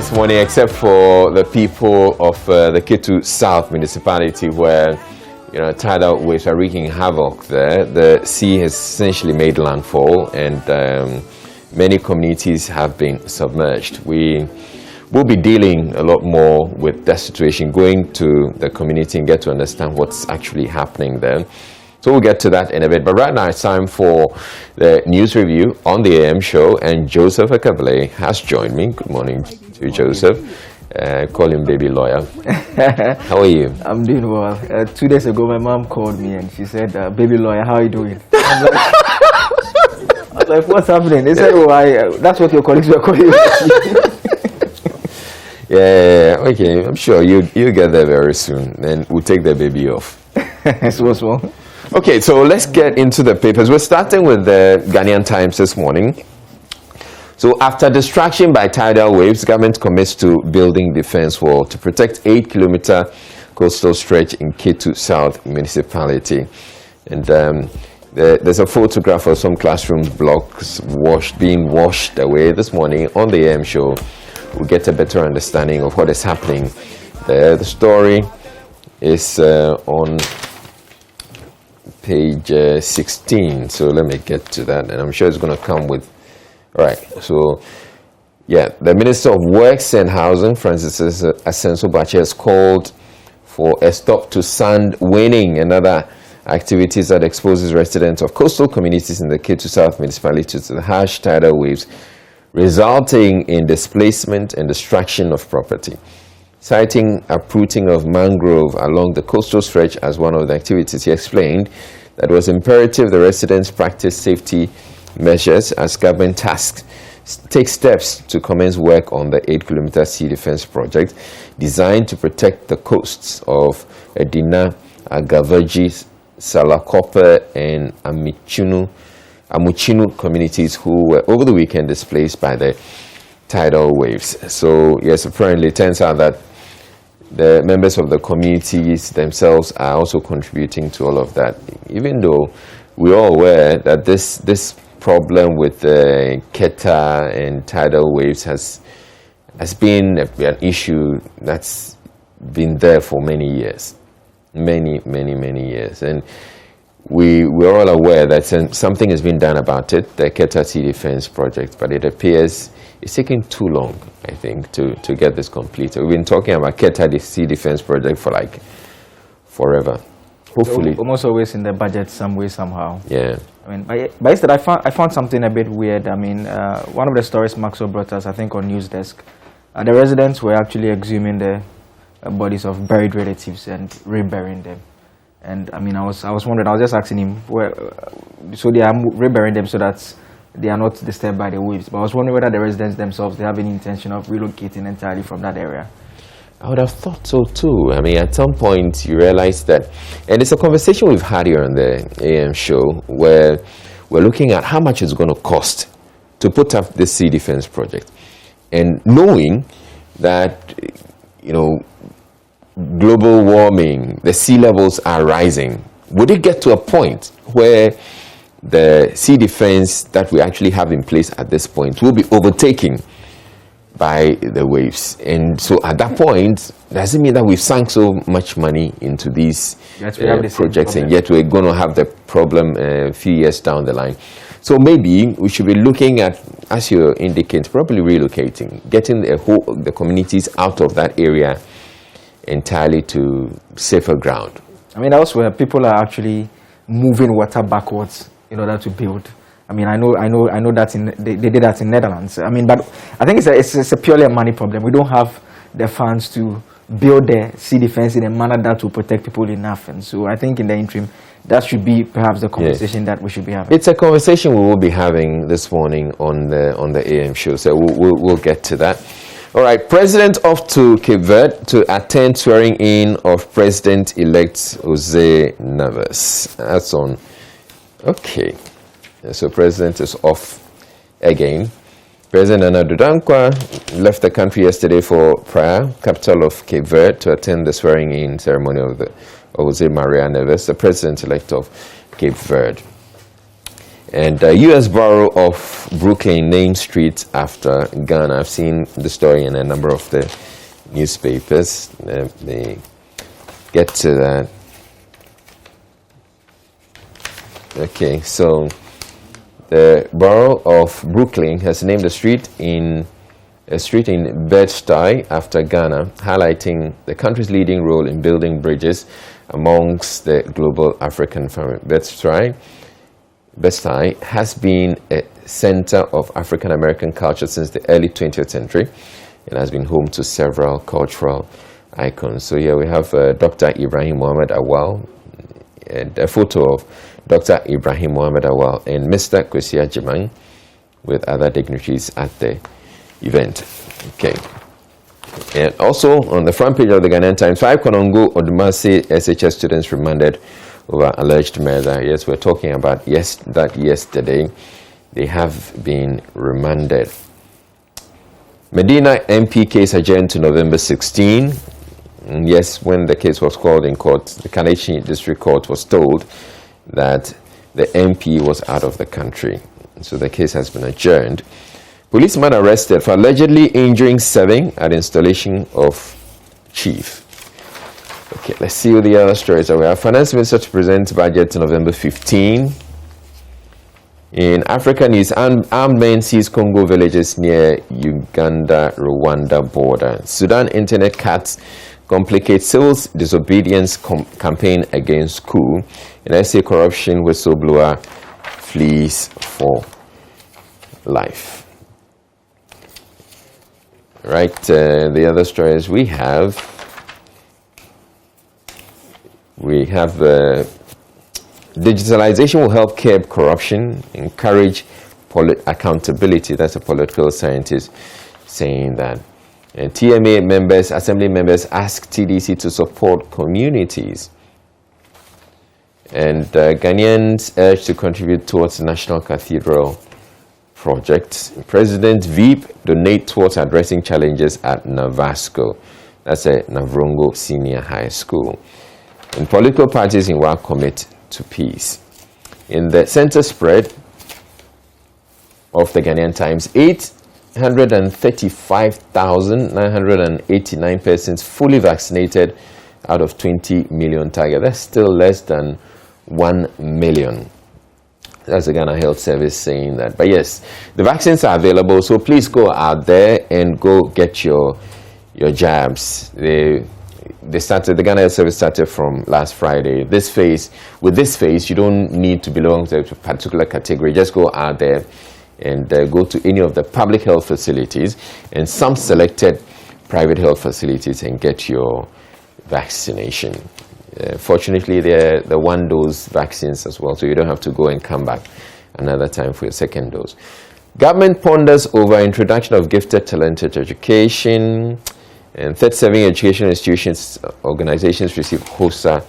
this morning, except for the people of the Ketu South municipality, where tidal waves are wreaking havoc there. The sea has essentially made landfall, and many communities have been submerged. We will be dealing a lot more with that situation, going to the community and get to understand what's actually happening there. So we'll get to that in a bit. But right now it's time for the news review on the AM show, and Joseph Akabale has joined me. Good morning to you, Joseph. Call him baby lawyer. How are you? I'm doing well. 2 days ago, my mom called me and she said, baby lawyer, how are you doing? I was like, what's happening? They said, that's what your colleagues were calling you. Yeah, okay. I'm sure you'll get there very soon, and we'll take the baby off. So. Okay, so let's get into the papers. We're starting with the Ghanaian Times this morning. So after distraction by tidal waves, government commits to building defense wall to protect 8-kilometer coastal stretch in Ketu South municipality. And there's a photograph of some classroom blocks being washed away this morning on the AM show. We'll get a better understanding of what is happening there. The story is on page 16, so let me get to that, and I'm sure it's going to come with so the Minister of Works and Housing, Francis Asenso-Bache, has called for a stop to sand winning and other activities that exposes residents of coastal communities in the Ketu South municipality to the harsh tidal waves, resulting in displacement and destruction of property. Citing uprooting of mangrove along the coastal stretch as one of the activities, he explained that it was imperative the residents practice safety measures as government tasks take steps to commence work on the 8-kilometer sea defense project designed to protect the coasts of Edina, Agavaji, Salakope, and Amuchinu communities who were over the weekend displaced by the tidal waves. So yes, apparently it turns out that the members of the communities themselves are also contributing to all of that, even though we're all aware that this problem with the Keta and tidal waves has been an issue that's been there for many years, many years, and we're all aware that something has been done about it, the Keta Sea Defense Project, but it appears it's taking too long, I think, to get this completed. We've been talking about Keta Sea Defense Project for forever. Hopefully, almost always in the budget, some way, somehow. Yeah. I mean, by yesterday, I found something a bit weird. I mean, one of the stories Maxwell brought us, I think, on News Desk, the residents were actually exhuming the bodies of buried relatives and reburying them. And I mean, I was wondering. I was just asking him, so they are reburying them so that they are not disturbed by the waves. But I was wondering whether the residents themselves, they have any intention of relocating entirely from that area. I would have thought so too. I mean, at some point you realize that, and it's a conversation we've had here on the AM show, where we're looking at how much it's going to cost to put up this sea defense project, and knowing that global warming, the sea levels are rising. Would it get to a point where the sea defense that we actually have in place at this point will be overtaken by the waves? And so at that point, does it mean that we've sunk so much money into these projects, and yet we're going to have the problem a few years down the line? So maybe we should be looking at, as you indicate, probably relocating, getting the communities out of that area entirely to safer ground. I mean, that's where people are actually moving water backwards in order to build. I mean, I know that they did that in Netherlands. I mean, but I think it's a purely a money problem. We don't have the funds to build the sea defense in a manner that will protect people enough. And so I think in the interim, that should be perhaps the conversation that we should be having. It's a conversation we will be having this morning on the AM show. So we'll get to that. All right, President off to Cape Verde to attend swearing in of President-elect Jose Neves. That's on. Okay. So President is off again. President Nana Dankwa left the country yesterday for Praia, capital of Cape Verde, to attend the swearing-in ceremony of Jose Maria Neves, the President-elect of Cape Verde. And U.S. borough of Brooklyn named street after Ghana. I've seen the story in a number of the newspapers. They get to that. Okay, so the borough of Brooklyn has named a street in Bed-Stuy after Ghana, highlighting the country's leading role in building bridges amongst the global African family. Bed-Stuy has been a center of African American culture since the early 20th century and has been home to several cultural icons. So here we have Dr. Ibrahim Mohammed Awal, and a photo of Dr. Ibrahim Mohammed Awal and Mr. Kwesi Agyeman with other dignitaries at the event. Okay. And also on the front page of the Ghanaian Times, 5 Konongo Odumase SHS students remanded over alleged murder. Yes, we're talking about that yesterday. They have been remanded. Medina MP case adjourned to November 16. Yes, when the case was called in court, the Kaneshie District Court was told that the MP was out of the country. So the case has been adjourned. Policeman arrested for allegedly injuring 7 at installation of chief. Okay, let's see what the other stories are. We have Finance Minister to present budget November 15. In Africa news, armed men seize Congo villages near Uganda-Rwanda border. Sudan internet cuts complicate civil disobedience campaign against coup. And SA corruption whistleblower flees for life. Right, the other stories we have digitalization will help curb corruption, encourage accountability. That's a political scientist saying that. And TMA members, assembly members ask TDC to support communities. And Ghanaians urged to contribute towards the National Cathedral project. President Veep donate towards addressing challenges at Navasco. That's a Navrongo Senior High School. And political parties in WA commit to peace. In the center spread of the Ghanaian Times, 835,989 persons fully vaccinated out of 20 million target. That's still less than 1 million. That's the Ghana Health Service saying that. But yes, the vaccines are available, so please go out there and go get your jabs. The Ghana Health Service started from last Friday. With this phase, you don't need to belong to a particular category. Just go out there and go to any of the public health facilities and some selected private health facilities and get your vaccination. Fortunately, they're the 1-dose vaccines as well, so you don't have to go and come back another time for your second dose. Government ponders over introduction of gifted talented education, and 37 education institutions, organizations receive HOSA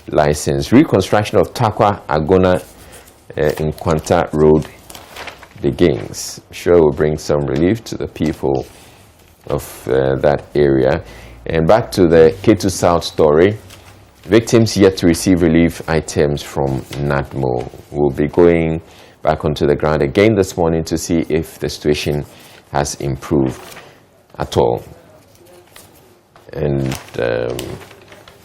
license. Reconstruction of Takwa Agona in Kwanta Road begins. I'm sure it will bring some relief to the people of that area. And back to the K2 South story. Victims yet to receive relief items from NADMO. We'll be going back onto the ground again this morning to see if the situation has improved at all. And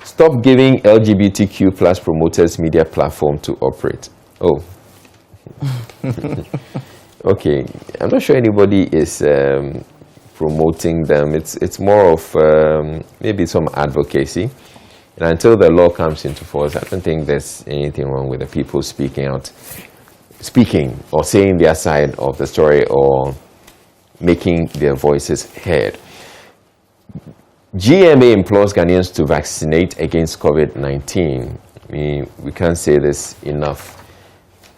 stop giving LGBTQ plus promoters media platform to operate. Oh. Okay, I'm not sure anybody is promoting them. It's more of maybe some advocacy. And until the law comes into force, I don't think there's anything wrong with the people speaking or saying their side of the story or making their voices heard. GMA implores Ghanaians to vaccinate against COVID-19. We can't say this enough,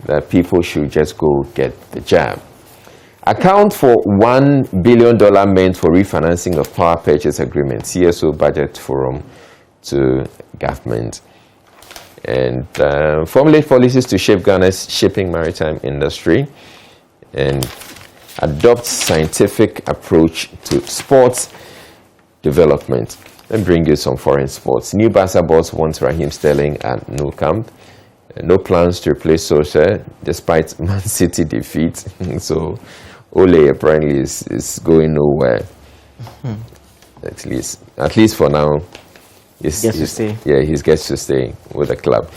that people should just go get the jab. Account for $1 billion meant for refinancing of power purchase agreement. CSO budget forum to government. And formulate policies to shape Ghana's shipping maritime industry and adopt scientific approach to sports development. And bring you some foreign sports. New Barca boss wants Raheem Sterling at Nou Camp. No plans to replace Solskjaer despite Man City defeat. So Ole apparently is going nowhere. At least for now. He gets to stay. Yeah, he gets to stay with the club.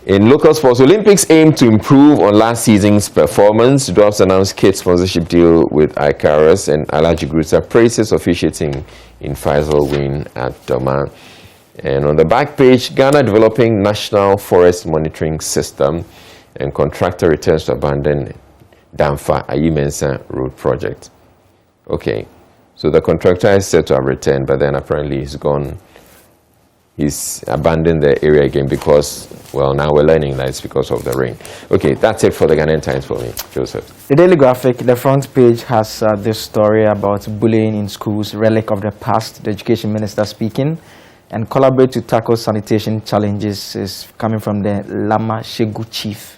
In local sports, Olympics aim to improve on last season's performance. Dwarfs announced kit sponsorship deal with Icarus, and Alaji Gruta praises officiating in Faisal win at Doma. And on the back page, Ghana developing national forest monitoring system, and contractor returns to abandon Damfa Ayimensa road project. Okay, so the contractor is said to have returned, but then apparently he's gone. He's abandoned the area again because, well, now we're learning that it's because of the rain. Okay, that's it for the Ghanaian Times for me, Joseph. The Daily Graphic, the front page has this story about bullying in schools, relic of the past, the education minister speaking, and collaborate to tackle sanitation challenges is coming from the Lama Shegu chief.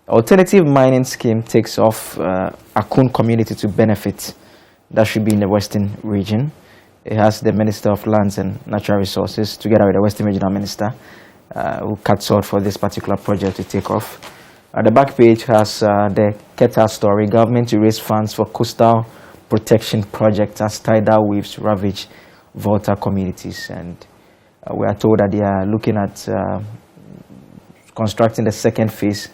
Alternative mining scheme takes off Akun community to benefit. That should be in the Western region. It has the Minister of Lands and Natural Resources together with the Western Regional Minister who cut short for this particular project to take off. The back page has the Keta story, government to raise funds for coastal protection project as tidal waves ravage Volta communities. And we are told that they are looking at constructing the second phase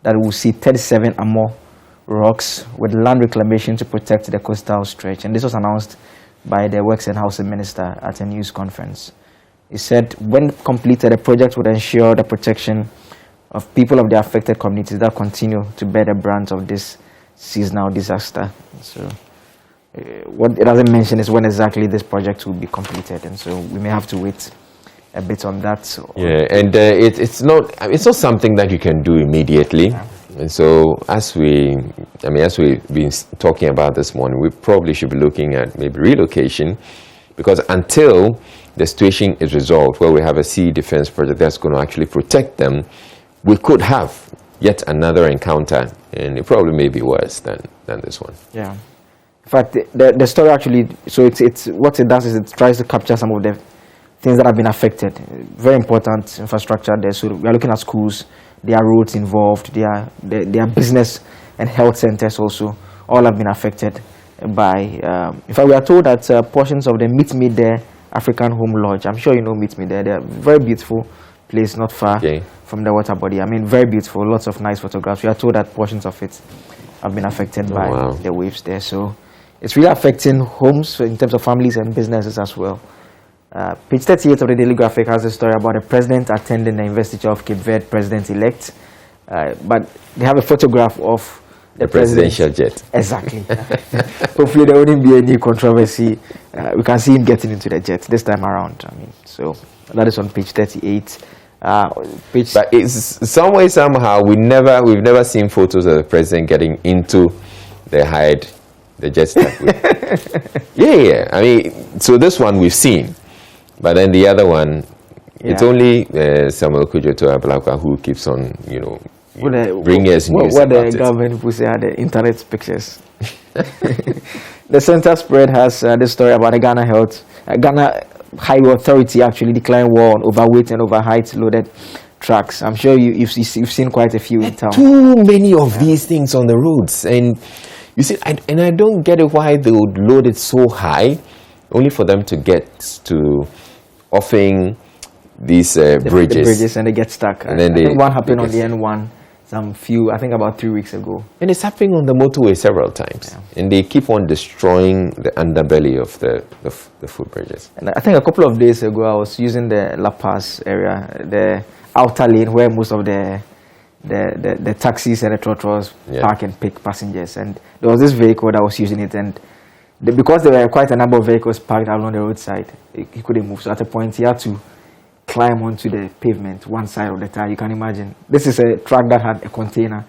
that will see 37 or more rocks with land reclamation to protect the coastal stretch. And this was announced by the Works and Housing Minister at a news conference. He said when completed, the project would ensure the protection of people of the affected communities that continue to bear the brunt of this seasonal disaster. So what it doesn't mention is when exactly this project will be completed, and so we may have to wait a bit on that. Yeah, and it's not something that you can do immediately. Yeah. And so as we've been talking about this morning, we probably should be looking at maybe relocation, because until the situation is resolved, where we have a sea defense project that's going to actually protect them, we could have yet another encounter, and it probably may be worse than this one. Yeah. In fact, the story actually, so it's what it does is it tries to capture some of the things that have been affected. Very important infrastructure there. So we are looking at schools. There are roads involved, there are business and health centers also. All have been affected by, in fact, we are told that portions of the Meet Me There African Home Lodge, I'm sure you know Meet Me There, they're a very beautiful place not far from the water body. I mean, very beautiful, lots of nice photographs. We are told that portions of it have been affected by the waves there. So it's really affecting homes in terms of families and businesses as well. Page 38 of the Daily Graphic has a story about the president attending the investiture of Cape Verde president-elect. But they have a photograph of the presidential jet. Exactly. Hopefully there won't be any controversy. We can see him getting into the jet this time around. I mean, so that is on page 38. But it's some way, somehow, we've never seen photos of the president getting into the jet stuff. Yeah. I mean, so this one we've seen. But then the other one, it's only Samuel Kujoto Ablakwa who keeps on, bringing us news what the government people say are the internet pictures. The center spread has this story about the Ghana Highway Authority actually declaring war on overweight and overheight loaded trucks. I'm sure you've seen quite a few in town. Too many of these things on the roads, and you see, I don't get it why they would load it so high, only for them to get to offing these bridges. The bridges, and they get stuck. And then I think one happened on the N1 I think about 3 weeks ago. And it's happening on the motorway several times. Yeah. And they keep on destroying the underbelly of the footbridges. And I think a couple of days ago, I was using the La Paz area, the outer lane where most of the taxis and the trotros park and pick passengers. And there was this vehicle that was using it, and because there were quite a number of vehicles parked along the roadside, he couldn't move. So at a point, he had to climb onto the pavement, one side of the tire. You can imagine. This is a truck that had a container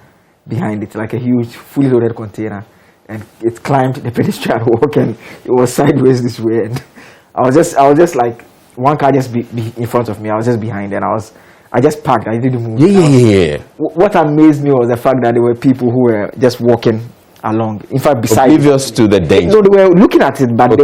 behind it, like a huge, fully loaded container. And it climbed the pedestrian walk, and it was sideways this way. And I was just like, one car just be in front of me. I was just behind, and I just parked. I didn't move. Yeah. What amazed me was the fact that there were people who were just walking along. In fact, oblivious to the danger. No, they were looking at it, but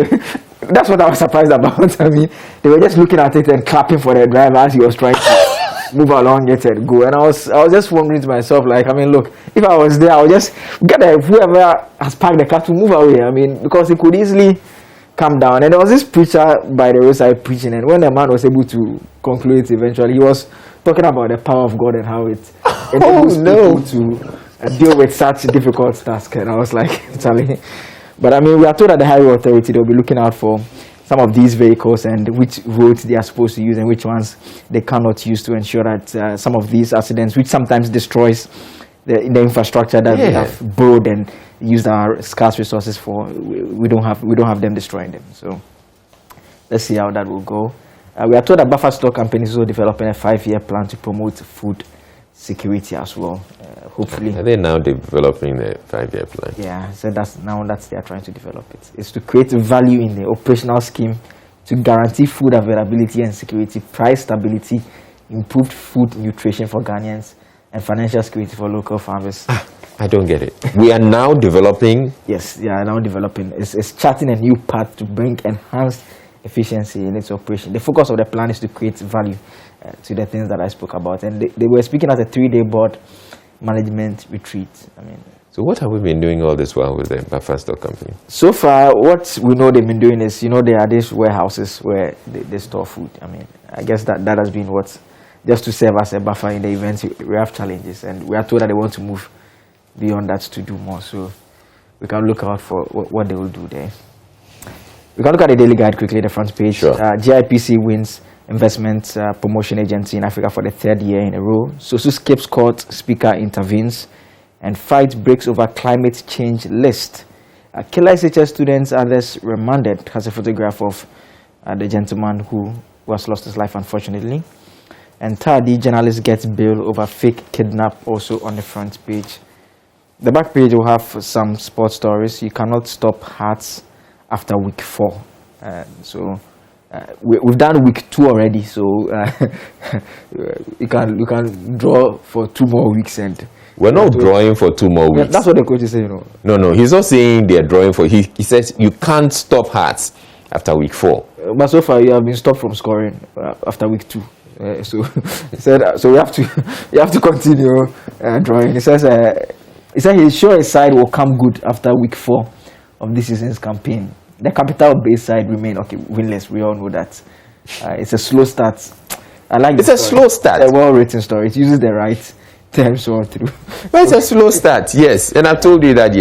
that's what I was surprised about. I mean, they were just looking at it and clapping for the driver as he was trying to move along, get it, go. And I was just wondering to myself, like, I mean, look, if I was there, I would just get whoever has parked the car to move away. I mean, because it could easily come down. And there was this preacher by the roadside preaching, and when the man was able to conclude it eventually, he was talking about the power of God and how it enables people to deal with such difficult tasks. And I was like, Charlie. But I mean, we are told that the highway authority, they'll be looking out for some of these vehicles and which roads they are supposed to use and which ones they cannot use, to ensure that some of these accidents, which sometimes destroys the infrastructure that we have borrowed and used our scarce resources for, we don't have them destroying them. So let's see how that will go. We are told that Buffer Store Company is also developing a 5-year plan to promote food security as well. Hopefully, are they now developing the 5-year plan? Yeah, so that's they are trying to develop it. It's to create value in the operational scheme to guarantee food availability and security, price stability, improved food nutrition for Ghanaians, and financial security for local farmers. I don't get it. We are now developing. Yes, they are now developing. It's charting a new path to bring enhanced efficiency in its operation. The focus of the plan is to create value to the things that I spoke about. And they were speaking at a 3-day board management retreat. I mean, so what have we been doing all this while with the Buffer Stock Company? So far, what we know they've been doing is, there are these warehouses where they store food. I mean, I guess that has been what, just to serve as a buffer in the event we have challenges. And we are told that they want to move beyond that to do more. So we can look out for what they will do there. We can look at the daily guide quickly, the front page. Sure. GIPC wins investment promotion agency in Africa for the 3rd year in a row. Sosu skips court, speaker intervenes, and fight breaks over climate change list. Killer SHS students, others remanded, has a photograph of the gentleman who has lost his life, unfortunately. And Tardy, journalist gets bail over fake kidnap, also on the front page. The back page will have some sports stories. You cannot stop Hearts after week 4. We've done week 2 already, so you can draw for 2 more weeks. And we're not drawing for 2 more weeks. Yeah, that's what the coach is saying. No, he's not saying they're drawing for. He says you can't stop Hearts after week 4. But so far you have been stopped from scoring after week 2. So he said, so you have to continue drawing. He said he's sure his side will come good after week 4 of this season's campaign. The capital-based side remain winless. We all know that. It's a slow start. I like it's a slow start. It's a well-written story. It uses the right terms all through. But it's a slow start, yes. And I've told you that,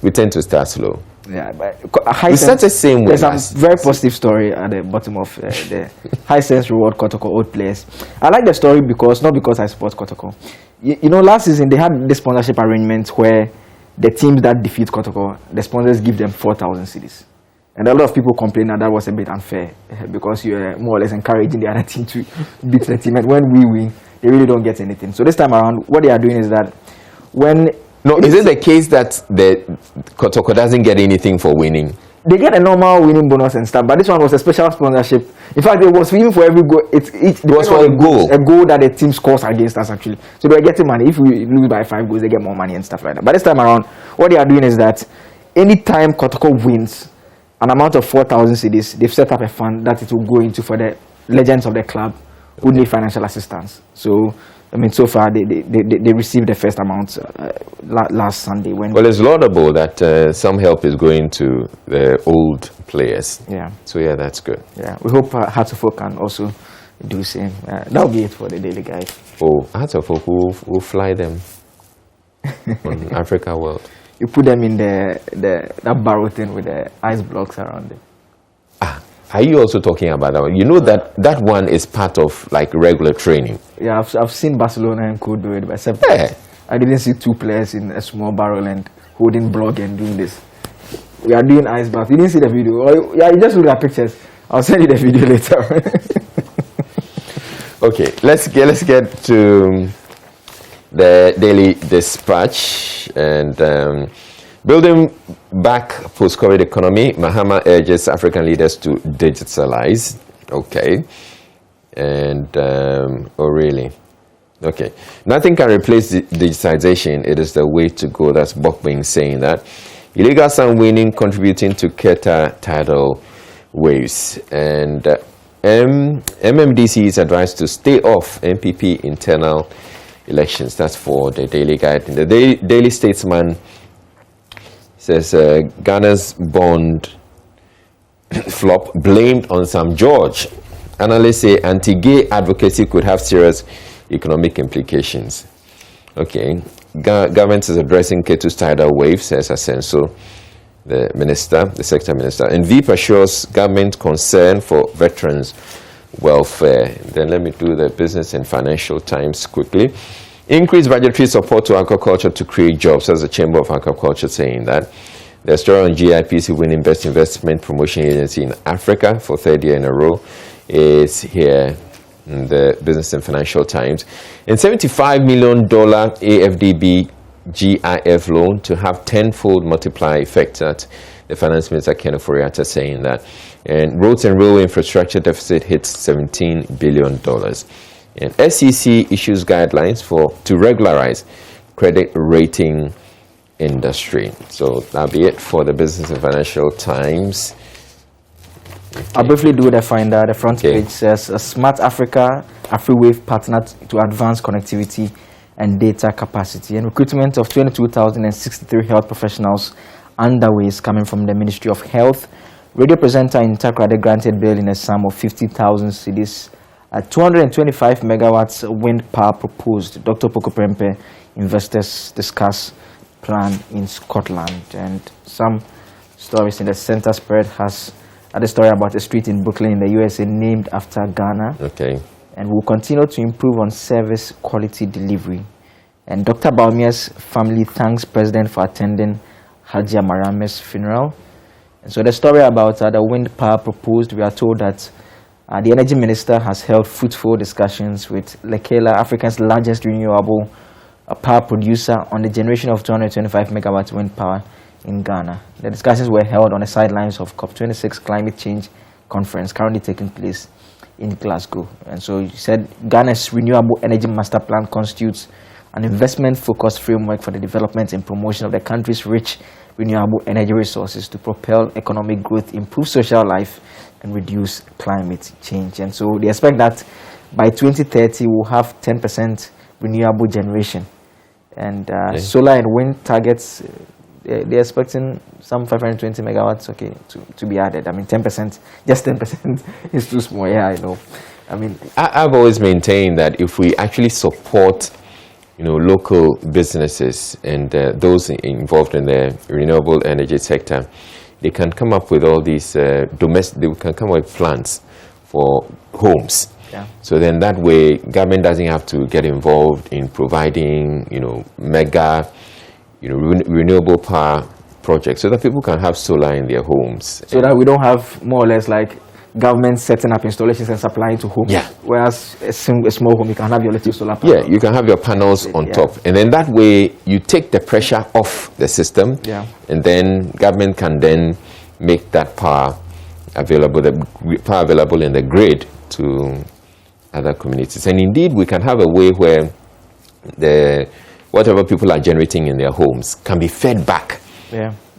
we tend to start slow. Yeah, but we start the same way. There's a very positive story at the bottom of the high sense reward Kotoko old players. I like the story not because I support Kotoko. Last season they had this sponsorship arrangement where the teams that defeat Kotoko, the sponsors give them 4,000 cedis. And a lot of people complain that was a bit unfair because you're more or less encouraging the other team to beat the team. And when we win, they really don't get anything. So this time around, what they are doing is that is it the case that the Kotoko doesn't get anything for winning? They get a normal winning bonus and stuff, but this one was a special sponsorship. In fact, it was even for every goal. It was for a goal that the team scores against us, actually. So they were getting money. If we lose by 5 goals, they get more money and stuff like that. But this time around, what they are doing is that anytime Kotoko wins an amount of 4,000 cedis, they've set up a fund that it will go into for the legends of the club who need financial assistance. So, I mean, so far they received the first amount last Sunday. Well, it's laudable that some help is going to the old players. Yeah. So yeah, that's good. Yeah, we hope Hearts of Oak can also do the same. That'll be it for the daily guide. Oh, Hearts of Oak will fly them on Africa World. You put them in that barrel thing with the ice blocks around it. Are you also talking about that one? You know that one is part of like regular training. Yeah, I've seen Barcelona and Co do it, but except I didn't see 2 players in a small barrel and holding block and doing this. We are doing ice bath. You didn't see the video? You just look at pictures. I'll send you the video later. Okay, let's get to the Daily Dispatch and building back post-COVID economy. Mahama urges African leaders to digitalize. Okay, and really? Okay, nothing can replace digitization. It is the way to go. That's Bokbing saying that. Illegal sound winning contributing to Keta tidal waves. And MMDC is advised to stay off NPP internal elections. That's for the Daily Guide. The Daily Statesman says Ghana's bond flop blamed on Sam George. Analysts say anti-gay advocacy could have serious economic implications. Okay, government is addressing Ketu's tidal wave, says Asenso, the sector minister. And Veep assures government concern for veterans' welfare. Then let me do the Business and Financial Times quickly. Increased budgetary support to agriculture to create jobs, as the Chamber of Agriculture saying that. The story on GIPC winning Best Investment Promotion Agency in Africa for third year in a row is here in the Business and Financial Times. And $75 million AFDB GIF loan to have tenfold multiply effect. That the Finance Minister Kenneth Foriata saying that. And roads and railway infrastructure deficit hits $17 billion. And SEC issues guidelines to regularize credit rating industry. So that'll be it for the Business and Financial Times. Okay. I'll briefly do the finder. The front page says a Smart Africa AfriWave partner to advance connectivity and data capacity, and recruitment of 22,063 health professionals underway is coming from the Ministry of Health. Radio presenter in Takrade granted bail in a sum of 50,000 cedis. 225 megawatts wind power proposed. Dr. Pokoprempe, investors discuss plan in Scotland. And some stories in the center spread has a story about a street in Brooklyn in the USA named after Ghana. Okay. And we'll continue to improve on service quality delivery. And Dr. Baumia's family thanks President for attending Hajia Marame's funeral. And so the story about the wind power proposed, we are told that the Energy Minister has held fruitful discussions with Lekela, Africa's largest renewable power producer, on the generation of 225 megawatts wind power in Ghana. The discussions were held on the sidelines of COP26 climate change conference currently taking place in Glasgow. And so he said Ghana's renewable energy master plan constitutes an investment-focused framework for the development and promotion of the country's rich renewable energy resources to propel economic growth, improve social life, and reduce climate change. And so they expect that by 2030 we'll have 10% renewable generation. And solar and wind targets, they're expecting some 520 megawatts, to be added. I mean, 10%, just 10% is too small. Yeah, I know. I mean, I've always maintained that if we actually support, local businesses and those involved in the renewable energy sector, they can come up with all these they can come up with plans for homes. Yeah. So then that way, government doesn't have to get involved in providing, mega, renewable power projects, so that people can have solar in their homes. So that we don't have more or less like government setting up installations and supplying to homes. Yeah. Whereas a small home, you can have your little solar panel. Yeah, you can have your panels on top. And then that way, you take the pressure off the system. Yeah. And then government can then make that power available, in the grid to other communities. And indeed, we can have a way where whatever people are generating in their homes can be fed back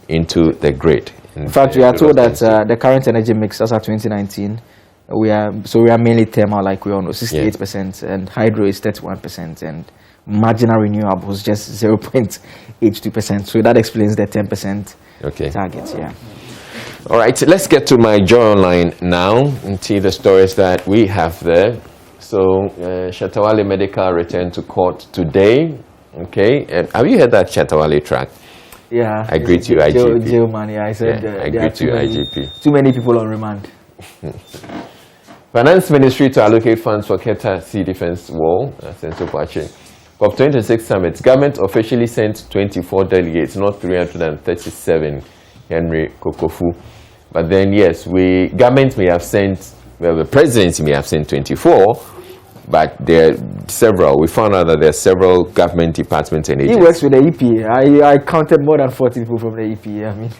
into the grid. In fact, we are told that the current energy mix as of 2019, we are mainly thermal, like we all know, 68%, and hydro is 31%, and marginal renewables just 0.82%. So that explains the 10% target. Yeah. All right, let's get to my Joy Online now and see the stories that we have there. So, Shatawale Medical returned to court today. Okay, and have you heard that Shatawale track? Yeah, I greet you, IGP. Jail man, I said I greet you, IGP. Too many people on remand. Finance Ministry to allocate funds for Keta Sea Defense Wall. COP26 summit. Government officially sent 24 delegates, not 337. Henry Kokofu. But then, yes, government may have sent, the presidency may have sent 24. But there are several. We found out that there are several government departments and agencies. He works with the EPA. I counted more than 40 people from the EPA. I mean,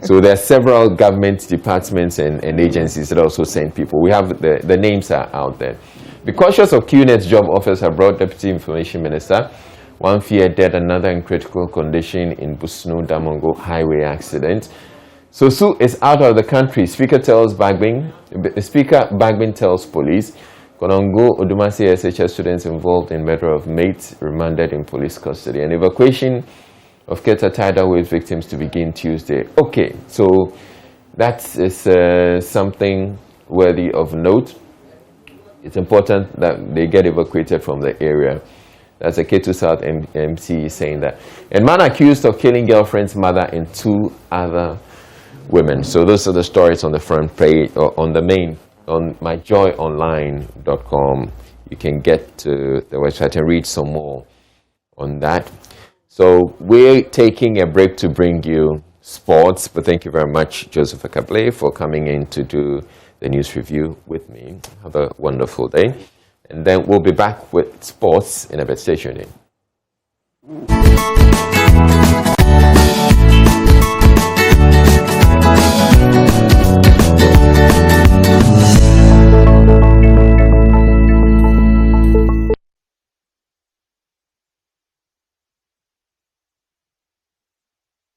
so there are several government departments and agencies that also send people. We have the names are out there. Be cautious of QNet's job offers abroad, Deputy Information Minister. One fear dead, another in critical condition in Busno Damongo highway accident. So Sue is out of the country. Speaker Bagbin tells police. Konongo Odumasi SHS students involved in murder of mates remanded in police custody. And evacuation of Keta tidal wave victims to begin Tuesday. Okay, so that is something worthy of note. It's important that they get evacuated from the area. That's a K2 South MC saying that. And man accused of killing girlfriend's mother and 2 other women. So those are the stories on the front page, or on the main, on myjoyonline.com. You can get to the website and read some more on that. So we're taking a break to bring you sports, but thank you very much, Joseph Akable, for coming in to do the news review with me. Have a wonderful day. And then we'll be back with sports in a bit. Stay tuned in.